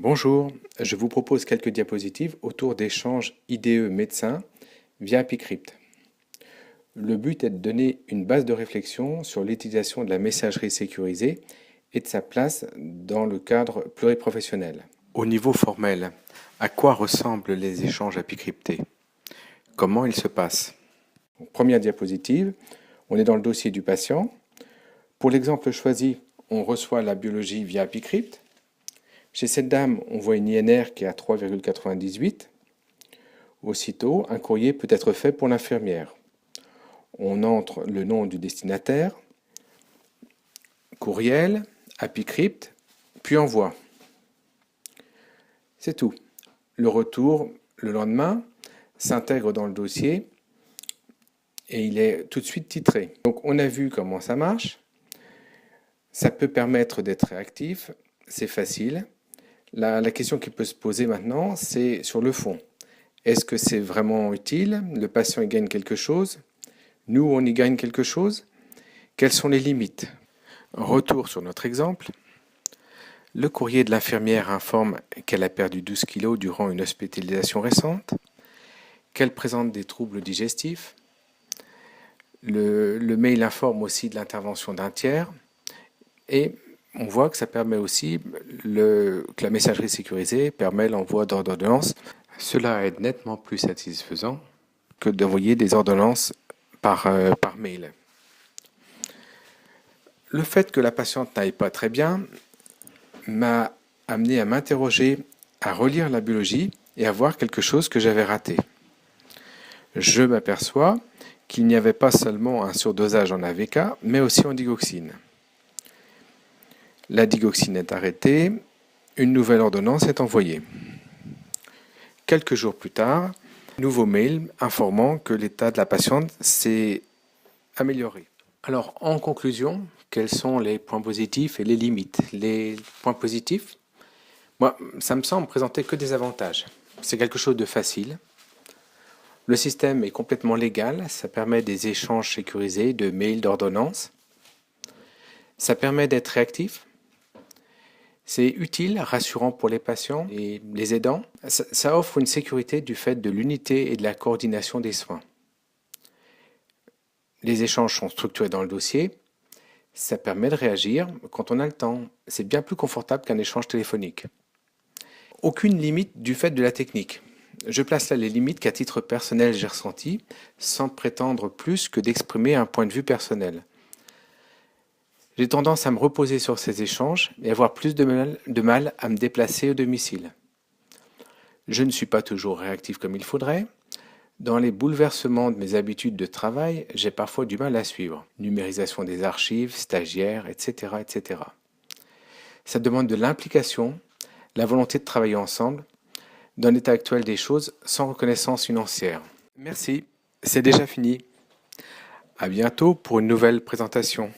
Bonjour, je vous propose quelques diapositives autour d'échanges IDE-médecins via ApiCrypt. Le but est de donner une base de réflexion sur l'utilisation de la messagerie sécurisée et de sa place dans le cadre pluriprofessionnel. Au niveau formel, à quoi ressemblent les échanges ApiCryptés? Comment ils se passent? Première diapositive, on est dans le dossier du patient. Pour l'exemple choisi, on reçoit la biologie via ApiCrypt. Chez cette dame, on voit une INR qui est à 3,98. Aussitôt, un courrier peut être fait pour l'infirmière. On entre le nom du destinataire, courriel, ApiCrypt, puis envoi. C'est tout. Le retour, le lendemain, s'intègre dans le dossier et il est tout de suite titré. Donc on a vu comment ça marche. Ça peut permettre d'être réactif, c'est facile. La question qui peut se poser maintenant, c'est sur le fond. Est-ce que c'est vraiment utile? Le patient y gagne quelque chose? Nous, on y gagne quelque chose? Quelles sont les limites? Retour sur notre exemple. Le courrier de l'infirmière informe qu'elle a perdu 12 kg durant une hospitalisation récente, qu'elle présente des troubles digestifs. Le mail informe aussi de l'intervention d'un tiers et on voit que ça permet aussi que la messagerie sécurisée permet l'envoi d'ordonnances. Cela est nettement plus satisfaisant que d'envoyer des ordonnances par mail. Le fait que la patiente n'aille pas très bien m'a amené à m'interroger, à relire la biologie et à voir quelque chose que j'avais raté. Je m'aperçois qu'il n'y avait pas seulement un surdosage en AVK, mais aussi en digoxine. La digoxine est arrêtée, une nouvelle ordonnance est envoyée. Quelques jours plus tard, nouveau mail informant que l'état de la patiente s'est amélioré. Alors, en conclusion, quels sont les points positifs et les limites? Les points positifs, moi, ça me semble présenter que des avantages. C'est quelque chose de facile. Le système est complètement légal, ça permet des échanges sécurisés de mails d'ordonnances. Ça permet d'être réactif. C'est utile, rassurant pour les patients et les aidants. Ça offre une sécurité du fait de l'unité et de la coordination des soins. Les échanges sont structurés dans le dossier. Ça permet de réagir quand on a le temps. C'est bien plus confortable qu'un échange téléphonique. Aucune limite du fait de la technique. Je place là les limites qu'à titre personnel j'ai ressenties, sans prétendre plus que d'exprimer un point de vue personnel. J'ai tendance à me reposer sur ces échanges et avoir plus de mal à me déplacer au domicile. Je ne suis pas toujours réactif comme il faudrait. Dans les bouleversements de mes habitudes de travail, j'ai parfois du mal à suivre. Numérisation des archives, stagiaires, etc., etc. Ça demande de l'implication, la volonté de travailler ensemble, dans l'état actuel des choses, sans reconnaissance financière. Merci, c'est déjà fini. À bientôt pour une nouvelle présentation.